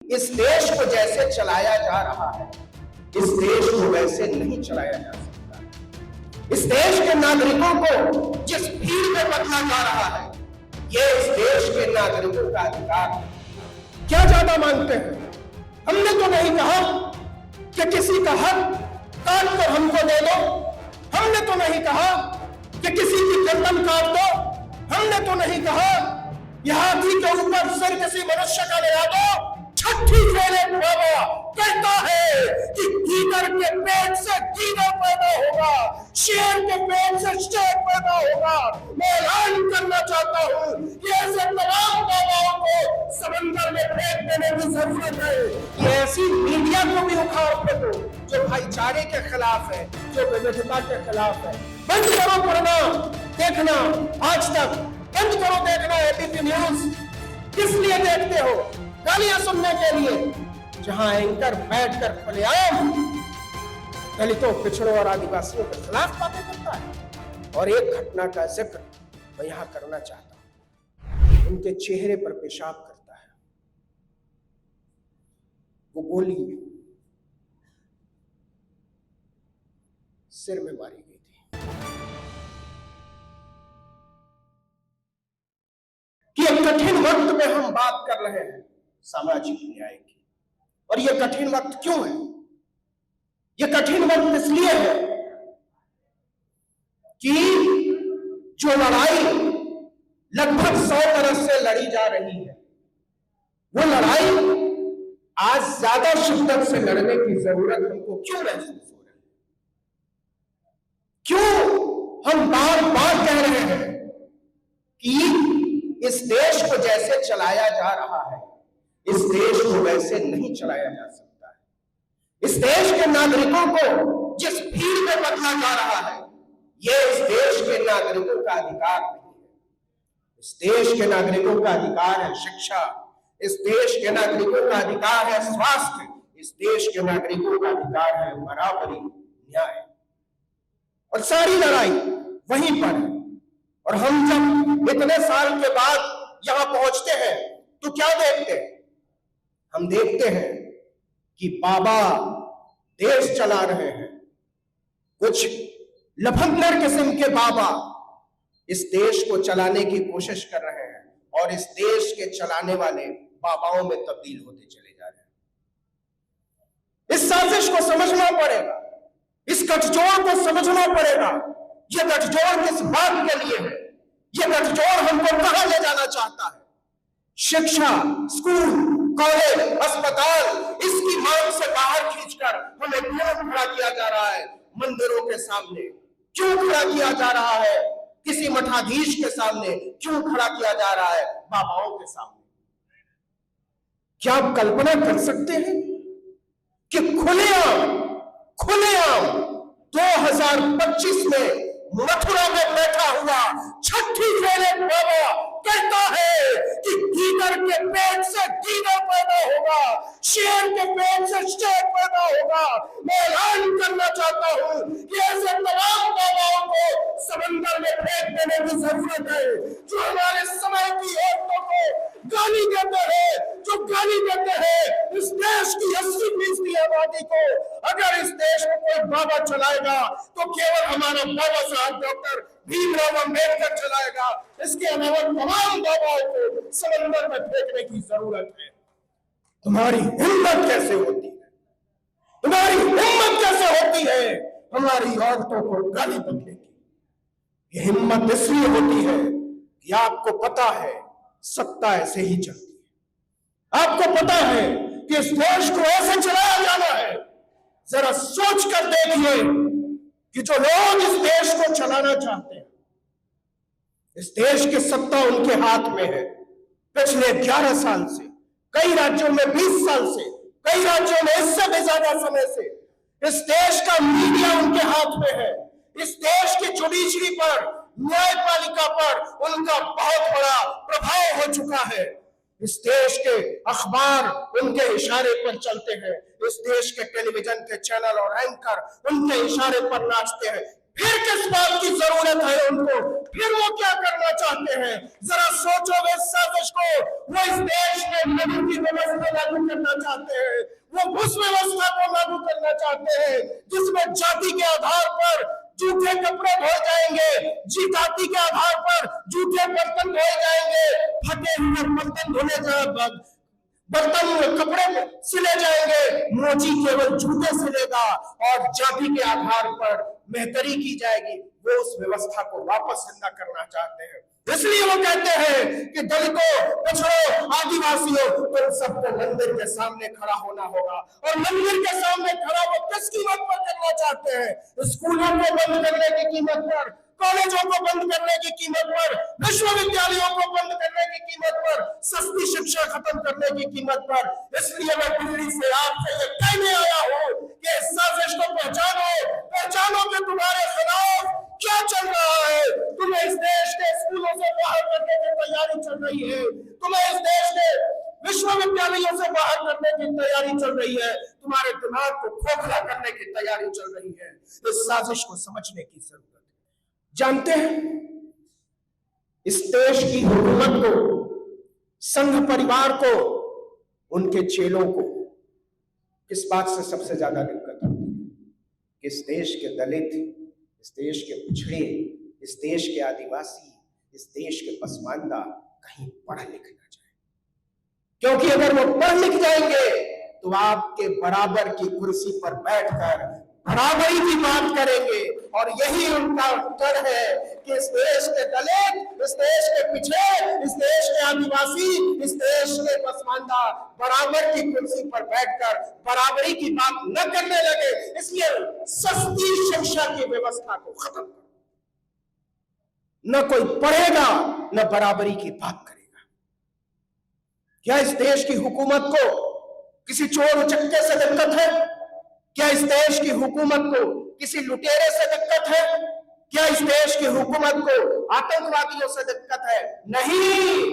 इस देश को जैसे चलाया जा रहा है, इस देश को वैसे नहीं चलाया जा सकता। इस देश के नागरिकों को जिस भीड़ में बदला जा रहा है, ये इस देश के नागरिकों का अधिकार है। क्या ज्यादा मांगते हैं? हमने तो नहीं कहा कि किसी का हक काट कर हमको दे दो, हमने तो नहीं कहा कि किसी की गर्दन काट दो, हमने तो नहीं कहा यह हाथी के ऊपर सिर किसी मनुष्य का ले आ दो। छठी फेरे बाबा कहता है कि गीदड़ के पेट से गीदड़ पैदा होगा, शेर के पेट से शेर पैदा होगा। मैं ऐलान करना चाहता हूं कि ऐसे तमाम बाबाओं को समंदर में फेंक देने की जरूरत है। ये ऐसी मीडिया को भी उखाड़ फेंको जो भाईचारे के खिलाफ है, जो विविधता के खिलाफ है। बंद करो पढ़ना देखना आज तक, बंद करो देखना एबीपी न्यूज। किस लिए देखते हो? गालियां सुनने के लिए, जहां एंकर बैठकर खुलेआम दलितों, पिछड़ों और आदिवासियों के खिलाफ बातें करता है। और एक घटना का जिक्र मैं यहां करना चाहता हूं। उनके चेहरे पर पेशाब करता है। वो गोली सिर में मारी गई थी कि एक कठिन वक्त में हम बात कर रहे हैं सामाजिक न्याय की। और यह कठिन वक्त क्यों है? यह कठिन वक्त इसलिए है कि जो लड़ाई लगभग 100 बरस से लड़ी जा रही है, वो लड़ाई आज ज्यादा शिद्दत से लड़ने की जरूरत हमको क्यों महसूस हो रही है? क्यों हम बार बार कह रहे हैं कि इस देश को जैसे चलाया जा रहा है, इस देश को वैसे नहीं चलाया जा सकता है। इस देश के नागरिकों को जिस भीड़ में बदला जा रहा है, यह इस देश के नागरिकों का अधिकार नहीं है। इस देश के नागरिकों का अधिकार है शिक्षा, इस देश के नागरिकों का अधिकार है स्वास्थ्य, इस देश के नागरिकों का अधिकार है बराबरी, न्याय। और सारी लड़ाई वहीं पर है। और हम जब इतने साल के बाद यहां पहुंचते हैं तो क्या देखते हैं? हम देखते हैं कि बाबा देश चला रहे हैं। कुछ लफंगर किस्म के बाबा इस देश को चलाने की कोशिश कर रहे हैं और इस देश के चलाने वाले बाबाओं में तब्दील होते चले जा रहे हैं। इस साजिश को समझना पड़ेगा, इस गठजोड़ को समझना पड़ेगा। यह गठजोड़ किस बात के लिए है? यह गठजोड़ हमको कहां ले जाना चाहता है? शिक्षा, स्कूल, कॉलेज, अस्पताल, इसकी मांग से बाहर खींचकर हमें क्यों खड़ा किया जा रहा है? मंदिरों के सामने क्यों खड़ा किया जा रहा है? किसी मठाधीश के सामने क्यों खड़ा किया जा रहा है? बाबाओं के सामने। क्या आप कल्पना कर सकते हैं कि खुलेआम 2025 में मथुरा में बैठा हुआ छठी फेरे बाबा कहता है कि गीदड़ के पेट से गीदड़ पैदा होगा, शेर के पेट से शेर पैदा होगा। मैं ऐलान करना चाहता हूं कि ऐसे तमाम बाबाओं को समंदर में फेंक देने की जरूरत है, जो हमारे समय की औरतों को गाली देते हैं, जो गाली देते हैं इस देश की 80% आबादी को। अगर इस देश में कोई बाबा चलाएगा तो केवल हमारा बाबा साहब डॉक्टर भीमराव अंबेडकर चलाएगा। इसके अलावा तमाम बाबाओं को समंदर में फेंकने की जरूरत है। तुम्हारी हिम्मत कैसे होती है? तुम्हारी हिम्मत कैसे होती है हमारी औरतों को गाली बकने की? ये हिम्मत इसलिए होती है कि आपको पता है सत्ता ऐसे ही चलती है। आपको पता है कि इस देश को ऐसे चलाया जाना है। जरा सोच कर देखिए कि जो लोग इस देश को चलाना चाहते हैं, इस देश की सत्ता उनके हाथ में है। पिछले 11 साल से, कई राज्यों में 20 साल से, कई राज्यों में इससे भी ज्यादा समय से इस देश का मीडिया उनके हाथ में है। इस देश की जुडिशरी पर, न्यायपालिका पर उनका बहुत बड़ा प्रभाव हो चुका है। इस देश के अखबार उनके इशारे पर चलते हैं। इस देश के टेलीविजन के चैनल और एंकर उनके इशारे पर नाचते हैं। फिर किस बात की जरूरत है उनको, फिर वो क्या करना चाहते हैं? जरा सोचो वे साजिश को। वो इस देश में मनु की व्यवस्था लागू करना चाहते हैं, वो उस व्यवस्था को लागू करना चाहते हैं जिसमें जाति के आधार पर जूठे कपड़े धोए जाएंगे, जी जाति के आधार पर जूठे बर्तन धोए जाएंगे, फटे हुए बर्तन धोने बर्तन कपड़े सिले जाएंगे, मोची केवल जूते सिलेगा और जाति के आधार पर मेहतरी की जाएगी। वो उस व्यवस्था को वापस जिंदा करना चाहते हैं। इसलिए वो कहते हैं कि दलितों, पिछड़ों, आदिवासियों, तुम सबको मंदिर के सामने खड़ा होना होगा। और मंदिर के सामने खड़ा वो किस कीमत पर करना चाहते हैं? स्कूलों को बंद करने की कीमत पर, कॉलेजों को बंद करने की कीमत पर, विश्वविद्यालयों को बंद करने की कीमत पर, सस्ती शिक्षा खत्म करने की कीमत पर। इसलिए मैं दिल्ली से आपसे ये कहने आया हूं कि इस साजिश को पहचानो कि तुम्हारे खिलाफ क्या चल रहा है। तुम्हें इस देश के स्कूलों से बाहर करने की तैयारी चल रही है, तुम्हें इस देश के विश्वविद्यालयों से बाहर करने की तैयारी चल रही है, तुम्हारे दिमाग को खोखला करने की तैयारी चल रही है। इस साजिश को समझने की जरूरत है। जानते हैं, इस देश की हुकूमत को, संघ परिवार को, उनके चेलों को किस बात से सबसे ज्यादा दिक्कत होती है? कि इस देश के दलित, इस देश के पिछड़े, इस देश के आदिवासी, इस देश के पसमानदा कहीं पढ़ लिख ना जाए। क्योंकि अगर वो पढ़ लिख जाएंगे तो आपके बराबर की कुर्सी पर बैठकर बराबरी की बात करेंगे। और यही उनका डर है कि इस देश के दलित, इस देश के पिछड़े, इस देश के आदिवासी, इस देश के पसमानदा बराबर की कुर्सी पर बैठकर बराबरी की बात न करने लगे। इसलिए सस्ती शिक्षा की व्यवस्था को खत्म करो। न कोई पढ़ेगा, न बराबरी की बात करेगा। क्या इस देश की हुकूमत को किसी चोर उचक्के से दिक्कत है? क्या इस देश की हुकूमत को किसी लुटेरे से दिक्कत है? क्या इस देश की हुकूमत को आतंकवादियों से दिक्कत है? नहीं,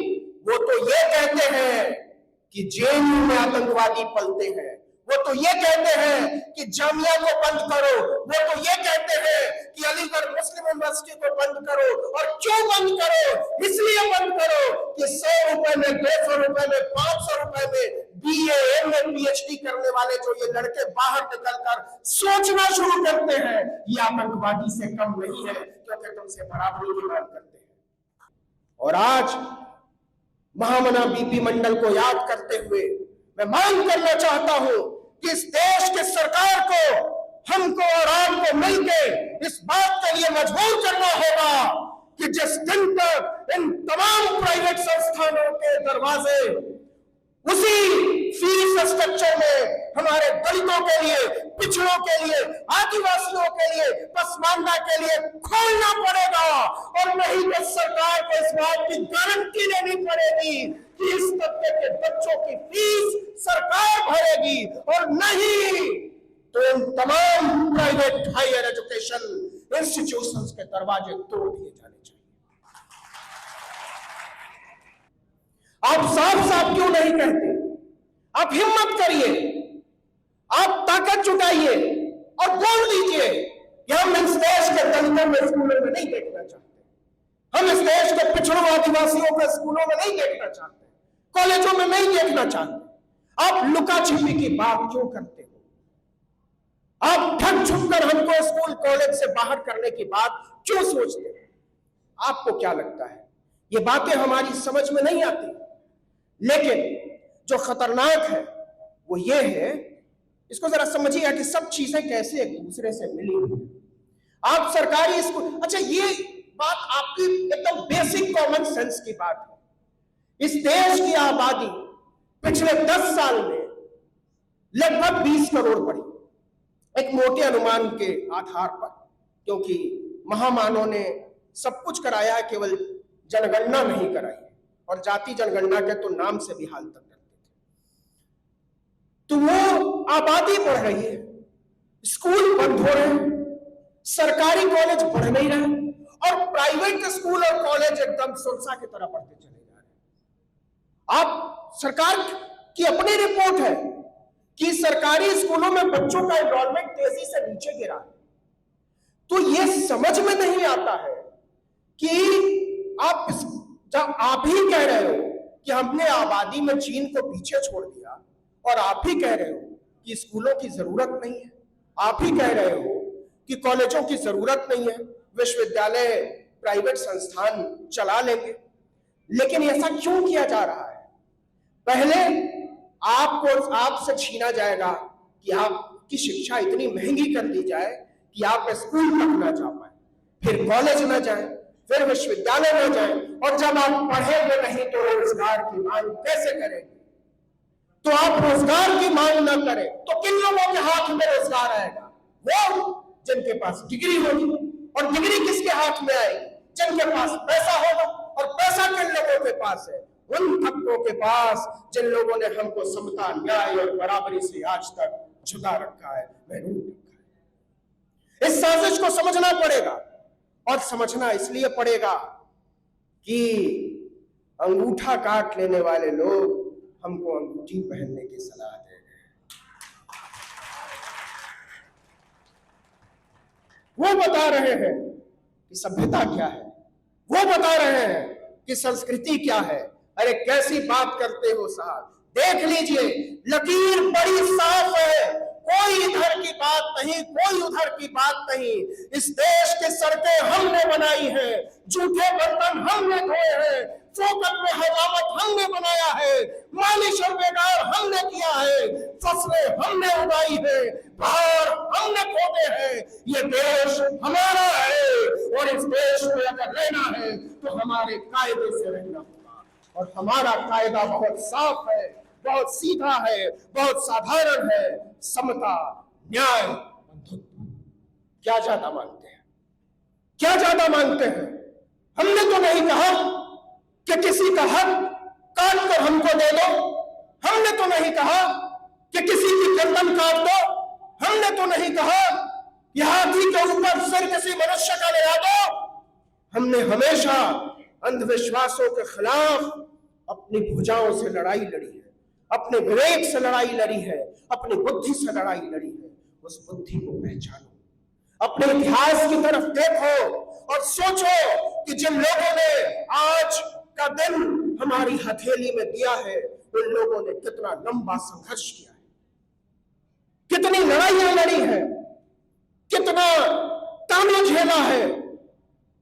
वो तो ये कहते हैं कि जेएनयू में आतंकवादी पलते हैं, वो तो ये कहते हैं कि जामिया को बंद करो, वो तो ये कहते हैं कि अलीगढ़ मुस्लिम यूनिवर्सिटी को बंद करो। और क्यों बंद करो? इसलिए बंद करो कि 100 रुपए में, 200 रुपए में, 500 रुपए में बीए, एमए, पीएचडी करने वाले जो ये लड़के बाहर निकलकर सोचना शुरू करते हैं, ये आतंकवादी से कम नहीं है, क्योंकि तुमसे बराबरी की बात करते हैं। और आज महामना बीपी मंडल को याद करते हुए मैं मांग करना चाहता हूं कि इस देश की सरकार को, हमको और आपको मिलकर इस बात के लिए मजबूर करना होगा कि जिस दिन तक इन तमाम प्राइवेट संस्थानों के दरवाजे उसी फीस स्ट्रक्चर में हमारे दलितों के लिए, पिछड़ों के लिए, आदिवासियों के लिए, पसमानदा के लिए खोलना पड़ेगा। और नहीं तो सरकार को इस बात की गारंटी लेनी पड़ेगी कि इस तबके के बच्चों की फीस सरकार भरेगी, और नहीं तो इन तमाम प्राइवेट हायर एजुकेशन इंस्टीट्यूशंस के दरवाजे तोड़ दिए जाने चाहिए। आप साफ साफ क्यों नहीं कहते? आप हिम्मत करिए, आप ताकत जुटाइए और बोल दीजिए कि हम इस देश के दलितों को स्कूलों में नहीं देखना चाहते, हम इस देश के पिछड़ों आदिवासियों को स्कूलों में नहीं देखना चाहते, कॉलेजों में नहीं देखना चाहते। आप लुका छिपी की बात क्यों करते हो? आप ठग छुप कर हमको स्कूल कॉलेज से बाहर करने की बात क्यों सोचते हैं? आपको क्या लगता है? ये बातें हमारी समझ में नहीं आती, लेकिन जो खतरनाक है वो ये है, इसको जरा समझिए कि सब चीजें कैसे एक दूसरे से मिली हुई है। आप सरकारी स्कूल, अच्छा ये बात आपकी एकदम बेसिक कॉमन सेंस की बात है। इस देश की आबादी पिछले 10 साल में लगभग 20 करोड़ बढ़ी, एक मोटे अनुमान के आधार पर, क्योंकि महामानव ने सब कुछ कराया है, केवल जनगणना नहीं कराई, और जाति जनगणना के तो नाम से भी हाल तक डरते थे। तो वो आबादी बढ़ रही है, स्कूल बंद हो रहे हैं, सरकारी कॉलेज बढ़ नहीं रहे, और प्राइवेट स्कूल और कॉलेज एकदम सुरसा की तरह बढ़ते चले जा रहे हैं। आप सरकार की अपनी रिपोर्ट है कि सरकारी स्कूलों में बच्चों का एनरोलमेंट तेजी से नीचे गिरा है। तो ये समझ में नहीं आता है कि जब आप ही कह रहे हो कि हमने आबादी में चीन को पीछे छोड़ दिया, और आप ही कह रहे हो कि स्कूलों की जरूरत नहीं है, आप ही कह रहे हो कि कॉलेजों की जरूरत नहीं है, विश्वविद्यालय प्राइवेट संस्थान चला लेंगे, लेकिन ऐसा क्यों किया जा रहा है? पहले आपसे छीना जाएगा कि आपकी शिक्षा इतनी महंगी कर दी जाए कि आप स्कूल तक ना जा पाए, फिर कॉलेज ना जाए, फिर विश्वविद्यालय में जाए, और जब आप पढ़ेंगे नहीं तो रोजगार की मांग कैसे करेंगे? तो आप रोजगार की मांग ना करें तो किन लोगों के हाथ में रोजगार आएगा? वो जिनके पास डिग्री होगी, और डिग्री किसके हाथ में आएगी? जिनके पास पैसा होगा, और पैसा किन लोगों के पास है? उन तबकों के पास जिन लोगों ने हमको समता, न्याय और बराबरी से आज तक झुका रखा है, महरूम रखा है। इस साजिश को समझना पड़ेगा, और समझना इसलिए पड़ेगा कि अंगूठा काट लेने वाले लोग हमको अंगूठी पहनने की सलाह दे रहे हैं। वो बता रहे हैं कि सभ्यता क्या है, वो बता रहे हैं कि संस्कृति क्या है। अरे कैसी बात करते हो साहब, देख लीजिए लकीर बड़ी साफ है, कोई इधर की बात नहीं, कोई उधर की बात नहीं। इस देश की सड़कें हमने बनाई है, जूठे बर्तन हमने धोए हैं, फोकट में हजामत हमने बनाया है, मालिश और बेगार हमने किया है, फसलें हमने उगाई है, पहाड़ हमने खोदे हैं। ये देश हमारा है, और इस देश में अगर रहना है तो हमारे कायदे से रहना होगा, और हमारा कायदा बहुत साफ है, बहुत सीधा है, बहुत साधारण है। समता, न्याय, बंधुत्व। क्या ज्यादा मांगते हैं? क्या ज्यादा मांगते हैं? हमने तो नहीं कहा कि किसी का हक काट कर हमको दे दो, हमने तो नहीं कहा कि किसी की गर्दन काट दो, हमने तो नहीं कहा कि हाथी के ऊपर सिर किसी मनुष्य का लगा दो। हमने हमेशा अंधविश्वासों के खिलाफ अपनी भुजाओं से लड़ाई लड़ी है, अपने विवेक से लड़ाई लड़ी है, अपनी बुद्धि से लड़ाई लड़ी है। उस बुद्धि को पहचानो, अपने इतिहास की तरफ देखो और सोचो कि जिन लोगों ने आज का दिन हमारी हथेली में दिया है, उन लोगों ने कितना लंबा संघर्ष किया है, कितनी लड़ाइयां लड़ी है, कितना ताना झेला है,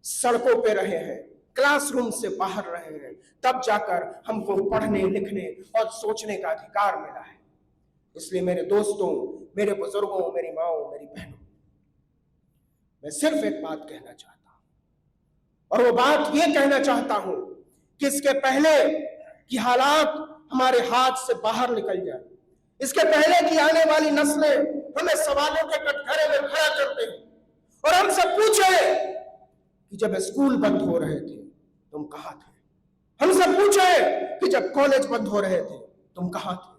सड़कों पे रहे हैं, क्लासरूम से बाहर रहे हैं, तब जाकर हमको पढ़ने, लिखने और सोचने का अधिकार मिला है। इसलिए मेरे दोस्तों, मेरे बुजुर्गों, मेरी माओ, मेरी बहनों, मैं सिर्फ एक बात कहना चाहता हूं, और वो बात ये कहना चाहता हूं कि इसके पहले कि हालात हमारे हाथ से बाहर निकल जाए, इसके पहले कि आने वाली नस्लें हमें सवालों के कटघरे में खड़ा करते हैं और हमसे पूछे कि जब स्कूल बंद हो रहे थे तुम कहां थे, हमसे पूछे कि जब कॉलेज बंद हो रहे थे तुम कहां थे,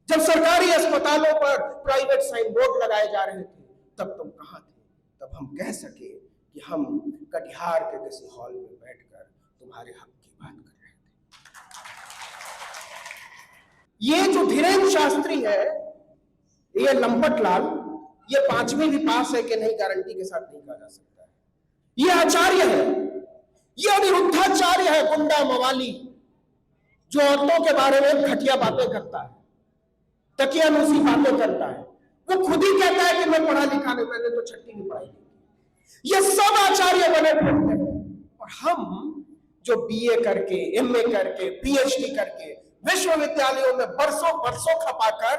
जब सरकारी अस्पतालों पर प्राइवेट साइन बोर्ड लगाए जा रहे थे तब तुम कहां थे, तब हम कह सके कि हम कटिहार के किसी हॉल में बैठकर तुम्हारे हक की बात कर रहे थे। ये जो धीरेन्द्र शास्त्री है, ये लंपट लाल, ये 5वीं भी पास है कि नहीं गारंटी के साथ नहीं कहा जा सकता है। ये आचार्य है, ये अनिरुद्धाचार्य है, गुंडा मवाली, जो औरतों के बारे में घटिया बातें करता है, तकियानुसी बातें करता है। वो खुद ही कहता है कि मैं पढ़ा लिखा नहीं, मैंने तो छठी में पढ़ाई की। ये सब आचार्य बने फिरते हैं, और हम जो बीए करके, एमए करके, पीएचडी करके विश्वविद्यालयों में बरसों बरसों खपाकर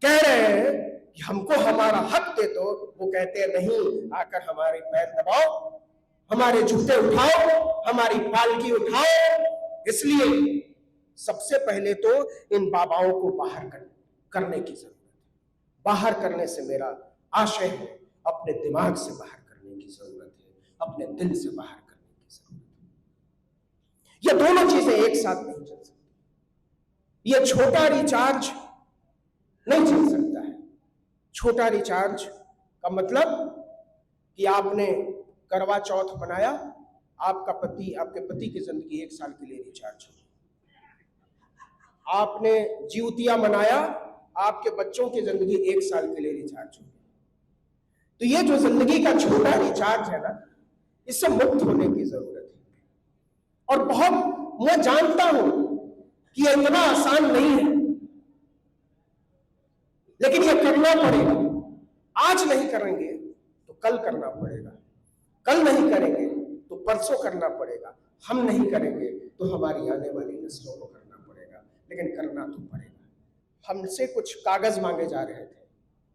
कह रहे हैं कि हमको हमारा हक दे दो, वो कहते हैं नहीं, आकर हमारे पैर दबाओ, हमारे जूते उठाओ, हमारी पालकी उठाओ। इसलिए सबसे पहले तो इन बाबाओं को बाहर करने की जरूरत है। बाहर करने से मेरा आशय है अपने दिमाग से बाहर करने की जरूरत है, अपने दिल से बाहर करने की जरूरत है। ये दोनों चीजें एक साथ नहीं चल सकती। ये छोटा रिचार्ज नहीं चल सकता है। छोटा रिचार्ज का मतलब कि आपने करवा चौथ बनाया, आपके पति की जिंदगी 1 साल के लिए रिचार्ज हो। आपने जीवतिया मनाया, आपके बच्चों की जिंदगी 1 साल के लिए रिचार्ज हो। तो ये जो जिंदगी का छोटा रिचार्ज है ना, इससे मुक्त होने की जरूरत है। और बहुत मैं जानता हूं कि ये इतना आसान नहीं है, लेकिन ये करना पड़ेगा। आज नहीं करेंगे तो कल करना पड़ेगा, कल नहीं करेंगे तो परसों करना पड़ेगा, हम नहीं करेंगे तो हमारी आने वाली नस्लों को करना पड़ेगा, लेकिन करना तो पड़ेगा। हमसे कुछ कागज मांगे जा रहे थे,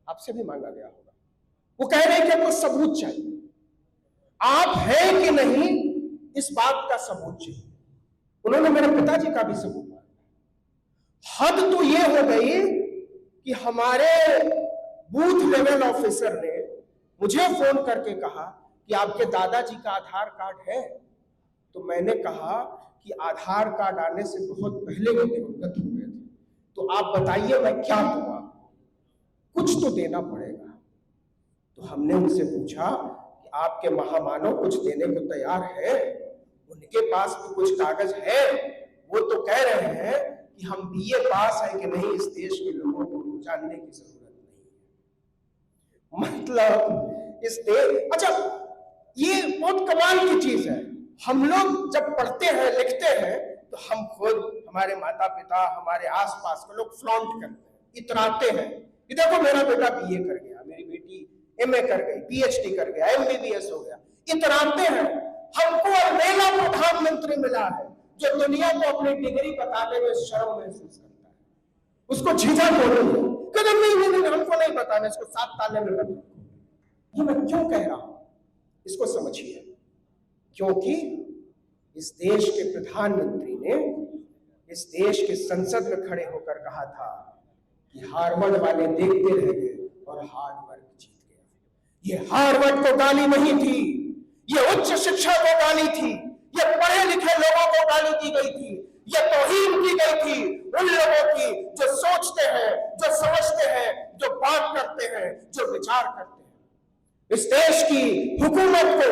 आपसे भी मांगा गया होगा। वो कह रहे हैं कि हमको सबूत चाहिए, आप हैं कि नहीं इस बात का सबूत चाहिए। उन्होंने मेरे पिताजी का भी सबूत मांगा। हद तो ये हो गई कि हमारे बूथ लेवल ऑफिसर ने मुझे फोन करके कहा कि आपके दादाजी का आधार कार्ड है। तो मैंने कहा कि आधार कार्ड आने से बहुत पहले वो दिवंगत हो गए थे, तो आप बताइए मैं क्या दूंगा, कुछ तो देना पड़ेगा। तो हमने उनसे पूछा कि आपके महामानव कुछ देने को तैयार है? उनके पास भी कुछ कागज है? वो तो कह रहे हैं कि हम बीए पास है कि नहीं इस देश के लोगों को जानने की जरूरत नहीं है। मतलब इस देश, अच्छा ये बहुत कमाल की चीज है। हम लोग जब पढ़ते हैं लिखते हैं तो हम खुद, हमारे माता पिता, हमारे आसपास के लोग फ्लॉन्ट करते हैं, इतराते हैं कि देखो मेरा बेटा बीए कर गया, मेरी बेटी एमए कर गई, पीएचडी कर गया, एमबीबीएस हो गया, इतराते हैं। हमको अकेला प्रधानमंत्री मिला है जो दुनिया को अपनी डिग्री बताने में शर्म महसूस करता है, उसको झिझक हो रही है, कदम नहीं हमको नहीं बताना, इसको 7 ताले में बता। ये मैं क्यों कह रहा हूं इसको समझिए। क्योंकि इस देश के प्रधानमंत्री ने इस देश के संसद में खड़े होकर कहा था कि हार्वर्ड वाले देखते रह गए और हार्वर्ड जीत गया। ये हार्वर्ड को गाली नहीं थी, ये उच्च शिक्षा को गाली थी, ये पढ़े लिखे लोगों को गाली दी गई थी, ये तौहीन की गई थी उन लोगों की जो सोचते हैं, जो समझते हैं, जो बात करते हैं, जो विचार करते हैं। इस देश की हुकूमत को,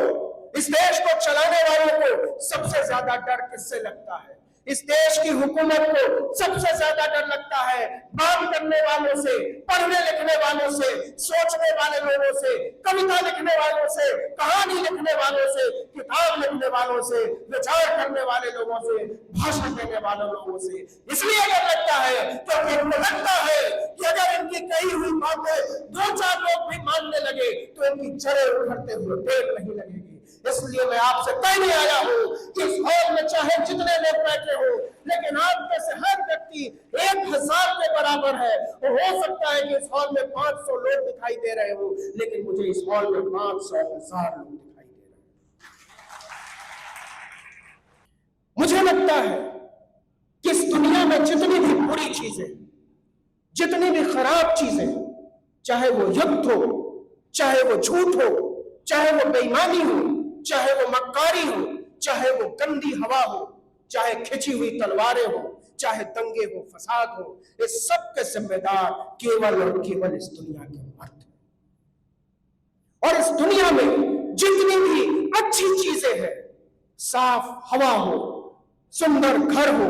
इस देश को चलाने वालों को सबसे ज्यादा डर किससे लगता है? इस देश की हुकूमत को सबसे ज्यादा डर लगता है बात करने वालों से, पढ़ने लिखने वालों से, सोचने वाले लोगों से, कविता लिखने वालों से, कहानी लिखने वालों से, किताब लिखने वालों से, विचार करने वाले लोगों से, भाषण देने वाले लोगों से। इसलिए डर लगता है क्योंकि इनको लगता है कि अगर इनकी कही हुई बातें 2-4 लोग भी मानने लगे तो इनकी जड़ें उखड़ते हुए देर नहीं लगेगी। इसलिए मैं आपसे कहने आया हूं कि इस हॉल में चाहे जितने लोग बैठे हो, लेकिन आप में से हर व्यक्ति 1000 के बराबर है। हो सकता है कि इस हॉल में 500 लोग दिखाई दे रहे हो, लेकिन मुझे इस हॉल में 500,000 लोग दिखाई दे रहे हैं। मुझे लगता है कि इस दुनिया में जितनी भी बुरी चीजें, जितनी भी खराब चीजें, चाहे वो युद्ध हो, चाहे वो झूठ हो, चाहे वो बेईमानी हो, चाहे वो मक्कारी हो, चाहे वो गंदी हवा हो, चाहे खिंची हुई तलवारें हो, चाहे दंगे हो, फसाद हो, इस सब के जिम्मेदार केवल और केवल इस दुनिया के मर्द हैं। और इस दुनिया में जितनी भी अच्छी चीजें हैं, साफ हवा हो, सुंदर घर हो,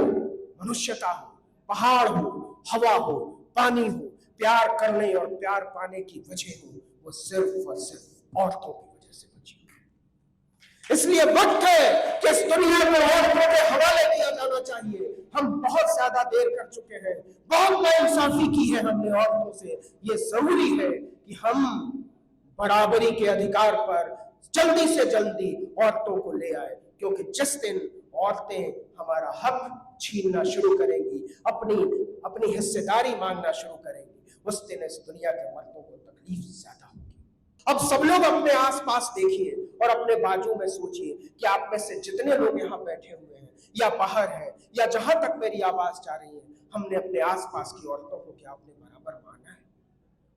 मनुष्यता हो, पहाड़ हो, हवा हो, पानी हो, प्यार करने और प्यार पाने की वजह हो, वो सिर्फ और सिर्फ औरतों की वजह से बची। इसलिए वक्त है कि इस दुनिया को औरतों के हवाले किया जाना चाहिए। हम बहुत ज्यादा देर कर चुके हैं, बहुत नाइंसाफी की है हमने औरतों से। ये जरूरी है कि हम बराबरी के अधिकार पर जल्दी से जल्दी औरतों को ले आए, क्योंकि जिस दिन औरतें हमारा हक छीनना शुरू करेंगी, अपनी हिस्सेदारी मांगना शुरू करेंगी, उस दिन इस दुनिया के मर्दों को तकलीफ ज्यादा होगी। अब सब लोग अपने आसपास देखिए और अपने बाजू में सोचिए कि आप में से जितने लोग यहाँ बैठे हुए हैं या बाहर हैं या जहां तक मेरी आवाज जा रही है, हमने अपने आसपास की औरतों को क्या अपने बराबर माना है?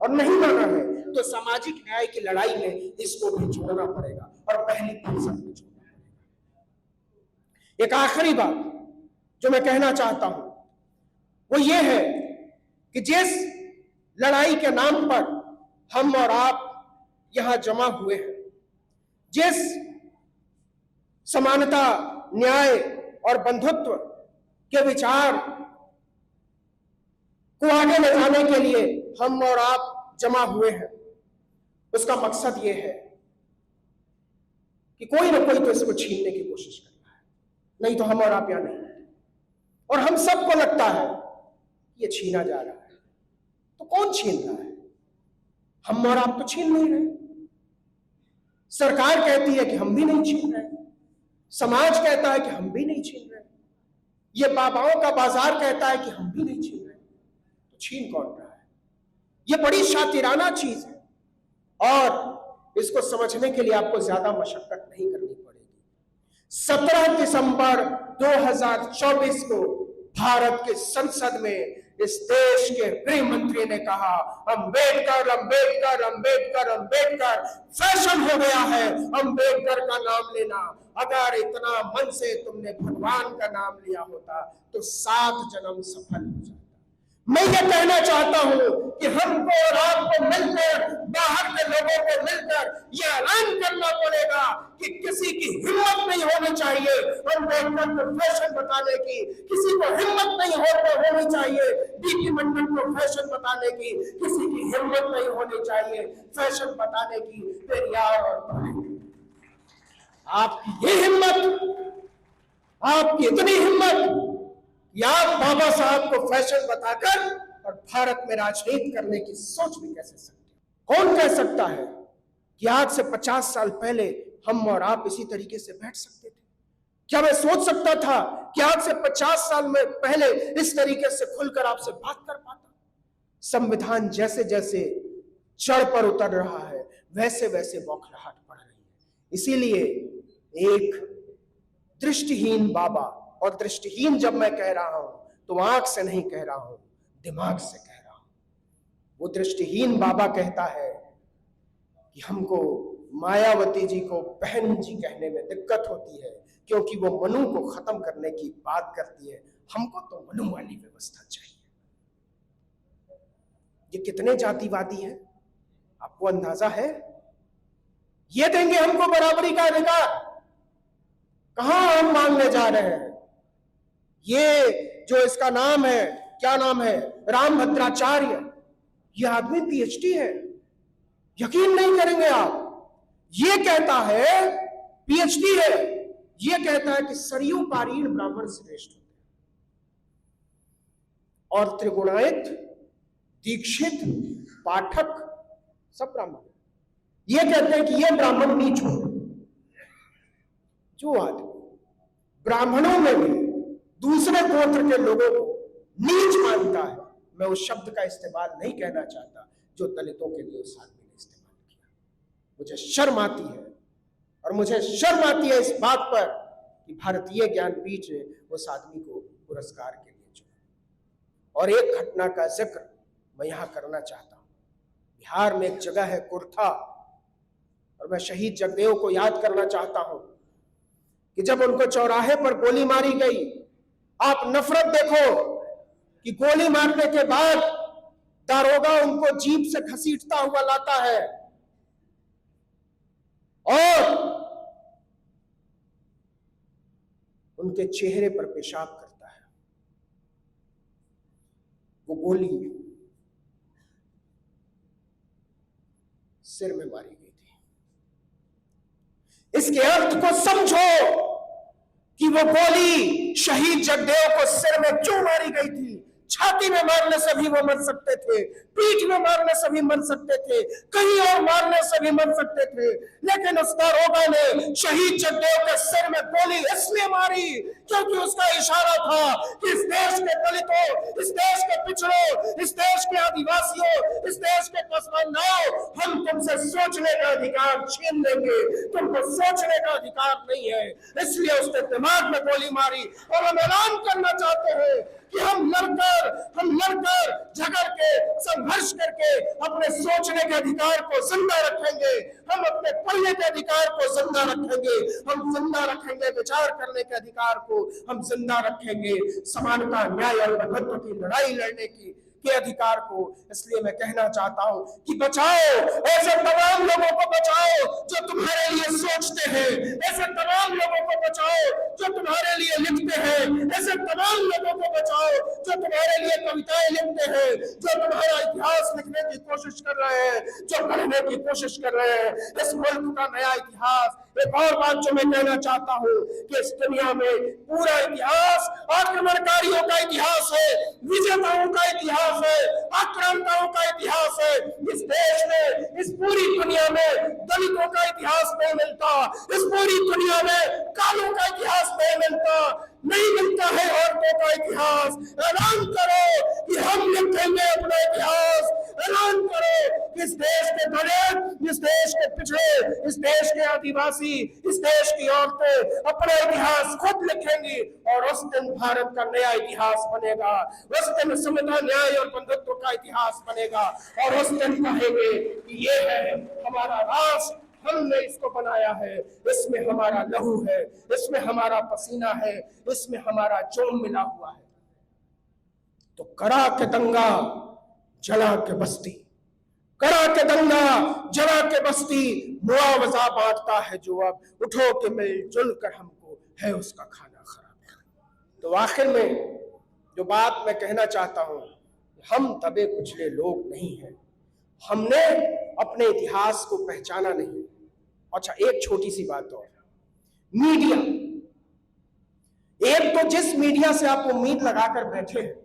और नहीं माना है तो सामाजिक न्याय की लड़ाई में इसको भी जोड़ना पड़ेगा और पहली फुर्सत में जोड़ना पड़ेगा। एक आखिरी बात जो मैं कहना चाहता हूं वो ये है कि जिस लड़ाई के नाम पर हम और आप यहां जमा हुए हैं, जिस समानता, न्याय और बंधुत्व के विचार को आगे ले जाने के लिए हम और आप जमा हुए हैं, उसका मकसद ये है कि कोई ना कोई तो इसको छीनने की कोशिश कर रहा है, नहीं तो हम और आप यहां नहीं। और हम सबको लगता है ये छीना जा रहा है, तो कौन छीन रहा है? हम और आप तो छीन नहीं रहे। सरकार कहती है कि हम भी नहीं छीन रहे, समाज कहता है कि हम भी नहीं छीन रहे, ये बाबाओं का बाजार कहता है कि हम भी नहीं छीन रहे, तो छीन कौन रहा है? ये बड़ी शातिराना चीज है और इसको समझने के लिए आपको ज्यादा मशक्कत नहीं करनी पड़ेगी। 17 दिसंबर 2024 को भारत के संसद में इस देश के गृह मंत्री ने कहा, अंबेडकर अंबेडकर अंबेडकर अंबेडकर फैशन हो गया है अंबेडकर का नाम लेना। अगर इतना मन से तुमने भगवान का नाम लिया होता तो 7 जन्म सफल हो जाता। मैं ये कहना चाहता हूं कि हमको और आपको मिलकर, बाहर के लोगों को मिलकर यह ऐलान करना पड़ेगा कि किसी की हिम्मत नहीं होनी चाहिए अंबेडकर को फैशन बताने की, किसी को हिम्मत नहीं होनी चाहिए डीपी मंडल को फैशन बताने की, किसी की हिम्मत नहीं होनी चाहिए फैशन बताने की पेरियार और आपकी ये हिम्मत, आपकी इतनी हिम्मत कि आप बाबा साहब को फैशन बताकर और भारत में राजनीति करने की सोच भी कैसे सकते? कौन कह सकता है कि आज से 50 साल पहले हम और आप इसी तरीके से बैठ सकते थे? क्या मैं सोच सकता था कि आज से 50 साल में पहले इस तरीके से खुलकर आपसे बात कर पाता? संविधान जैसे जैसे जड़ पर उतर रहा है वैसे वैसे बौखलाहट बढ़ रही है। इसीलिए एक दृष्टिहीन बाबा, और दृष्टिहीन जब मैं कह रहा हूं तो आंख से नहीं कह रहा हूं, दिमाग से कह रहा हूं। वो दृष्टिहीन बाबा कहता है कि हमको मायावती जी को बहन जी कहने में दिक्कत होती है क्योंकि वो मनु को खत्म करने की बात करती है, हमको तो मनु वाली व्यवस्था चाहिए। ये कितने जातिवादी हैं, आपको अंदाजा है? ये देंगे हमको बराबरी का अधिकार? कहां हम मांगने जा रहे हैं? ये जो इसका नाम है, क्या नाम है, रामभद्राचार्य, ये आदमी पीएचडी है, यकीन नहीं करेंगे आप। ये कहता है, पीएचडी है, ये कहता है कि सरयू पारीण ब्राह्मण श्रेष्ठ होते और त्रिगुणायत, दीक्षित, पाठक सब ब्राह्मण। ये कहते हैं कि ये ब्राह्मण नीच होते। जो आदमी ब्राह्मणों में भी दूसरे गोत्र के लोगों को नीच मानता है, मैं उस शब्द का इस्तेमाल नहीं कहना चाहता जो दलितों के लिए उस आदमी ने इस्तेमाल किया। मुझे शर्म आती है और मुझे शर्म आती है इस बात पर कि भारतीय ज्ञानपीठ ने उस आदमी को पुरस्कार के लिए चुना। और एक घटना का जिक्र मैं यहां करना चाहता हूं। बिहार में एक जगह है कुर्था, और मैं शहीद जगदेव को याद करना चाहता हूं कि जब उनको चौराहे पर गोली मारी गई, आप नफरत देखो कि गोली मारने के बाद दारोगा उनको जीप से घसीटता हुआ लाता है और उनके चेहरे पर पेशाब करता है। वो गोली सिर में मारी गई थी। इसके अर्थ को समझो कि वो गोली शहीद जगदेव को सिर में क्यों मारी गई थी। छाती में मारने से भी वो मर सकते थे, पीठ में मारने से भी मर सकते थे, कहीं और मारने से भी मर सकते थे, लेकिन उस दारोगा ने शहीद जगदेव के सिर में गोली इसलिए मारी क्योंकि उसका इशारा था कि इस देश के दलितों, इस देश के पिछड़ों, इस देश के आदिवासियों, इस देश के पसमानदाओं, हम तुमसे सोचने का अधिकार छीन लेंगे, तुमको सोचने का अधिकार नहीं है। इसलिए उसने दिमाग में गोली मारी। और हम ऐलान करना चाहते हैं कि हम लड़कर झगड़ के संघर्ष करके अपने सोचने के अधिकार को जिंदा रखेंगे, हम अपने पढ़ने के अधिकार को जिंदा रखेंगे, हम जिंदा रखेंगे विचार करने के अधिकार को हम जिंदा रखेंगे, समानता, न्याय और बंधुत्व की लड़ाई लड़ने के अधिकार को। इसलिए मैं कहना चाहता हूं कि बचाओ ऐसे तमाम लोगों को, बचाओ जो तुम्हारे लिए सोचते हैं, ऐसे तमाम लोगों को बचाओ जो तुम्हारे लिए लिखते हैं, ऐसे तमाम लोगों को बचाओ जो तुम्हारे लिए कविताएं लिखते हैं, जो तुम्हारा इतिहास लिखने की कोशिश कोशिश कर रहे हैं, जो गढ़ने की कोशिश कर रहे हैं इस मुल्क का नया इतिहास। एक और बात जो मैं कहना चाहता हूँ कि इस दुनिया में पूरा इतिहास आक्रमणकारियों का इतिहास है, विजेताओं का इतिहास है, आक्रांताओं का इतिहास है। इस देश में, इस पूरी दुनिया में दलितों का इतिहास नहीं मिलता, इस पूरी दुनिया में कालों का इतिहास नहीं मिलता है औरतों का इतिहास। ऐलान करो कि हम लिखेंगे अपना इतिहास। ऐलान करो कि इस देश के दलित, इस देश के पिछड़े, इस देश के आदिवासी, इस देश की औरतें अपना इतिहास खुद लिखेंगी और उस दिन भारत का नया इतिहास बनेगा। उस दिन समता, न्याय और बंधुत्व का इतिहास बनेगा और उस दिन कहेंगे कि ये है हमारा राष्ट्र, हमने इसको बनाया है, इसमें हमारा लहू है, इसमें हमारा पसीना है, इसमें हमारा जोम मिला हुआ है। तो करा के दंगा, जला के बस्ती, करा के दंगा, जला के बस्ती, मुआवजा बांटता है जो अब, उठो के मिलजुल कर हमको है उसका खाना खराब। तो आखिर में जो बात मैं कहना चाहता हूं, हम दबे कुचले लोग नहीं हैं, हमने अपने इतिहास को पहचाना नहीं। अच्छा, एक छोटी सी बात और, मीडिया, एक तो जिस मीडिया से आप उम्मीद लगाकर बैठे हैं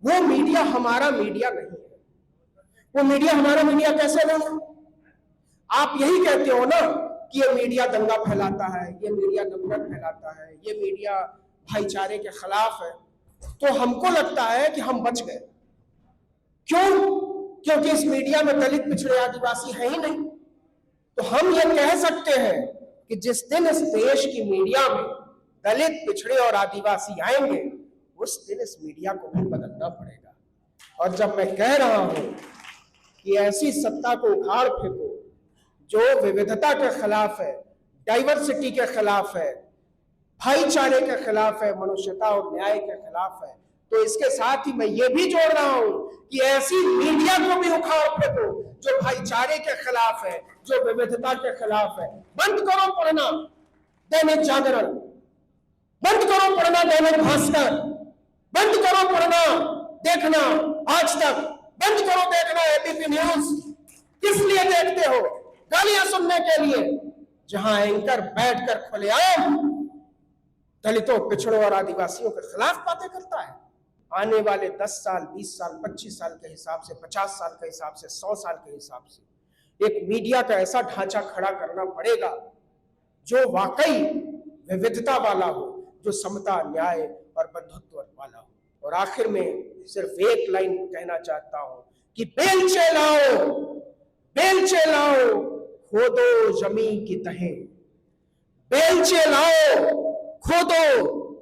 वो मीडिया हमारा मीडिया नहीं है। वो मीडिया हमारा मीडिया कैसे नहीं? आप यही कहते हो ना कि ये मीडिया दंगा फैलाता है, ये मीडिया नफरत फैलाता है, ये मीडिया भाईचारे के खिलाफ है। तो हमको लगता है कि हम बच गए। क्यों? क्योंकि इस मीडिया में दलित, पिछड़े, आदिवासी है ही नहीं। तो हम ये कह सकते हैं कि जिस दिन इस देश की मीडिया में दलित, पिछड़े और आदिवासी आएंगे उस दिन इस मीडिया को भी बदलना पड़ेगा। और जब मैं कह रहा हूं कि ऐसी सत्ता को उखाड़ फेंको जो विविधता के खिलाफ है, डाइवर्सिटी के खिलाफ है, भाईचारे के खिलाफ है, मनुष्यता और न्याय के खिलाफ है, तो इसके साथ ही मैं ये भी जोड़ रहा हूं कि ऐसी मीडिया को भी उखाड़ फेंको जो भाईचारे के खिलाफ है, जो विविधता के खिलाफ है। बंद करो पढ़ना दैनिक जागरण, बंद करो पढ़ना दैनिक भास्कर, बंद करो पढ़ना देखना आज तक, बंद करो देखना एबीपी न्यूज। किस लिए देखते हो? गालियां सुनने के लिए, जहां एंकर बैठकर खुलेआम दलितों, पिछड़ों और आदिवासियों के खिलाफ बातें करता है। आने वाले 10 साल, 20 साल, 25 साल के हिसाब से, 50 साल के हिसाब से, 100 साल के हिसाब से एक मीडिया का ऐसा ढांचा खड़ा करना पड़ेगा जो वाकई विविधता वाला हो, जो समता, न्याय और बंधुत्व वाला हो। और आखिर में सिर्फ एक लाइन कहना चाहता हूं कि बेलचे लाओ, बेलचे लाओ, खोदो जमीन की तहें, बेलचे लाओ, खोदो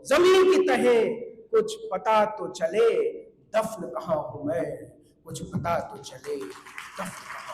जमीन की तहें, कुछ पता तो चले दफन कहां हूं मैं, कुछ पता तो चले दफन कहां।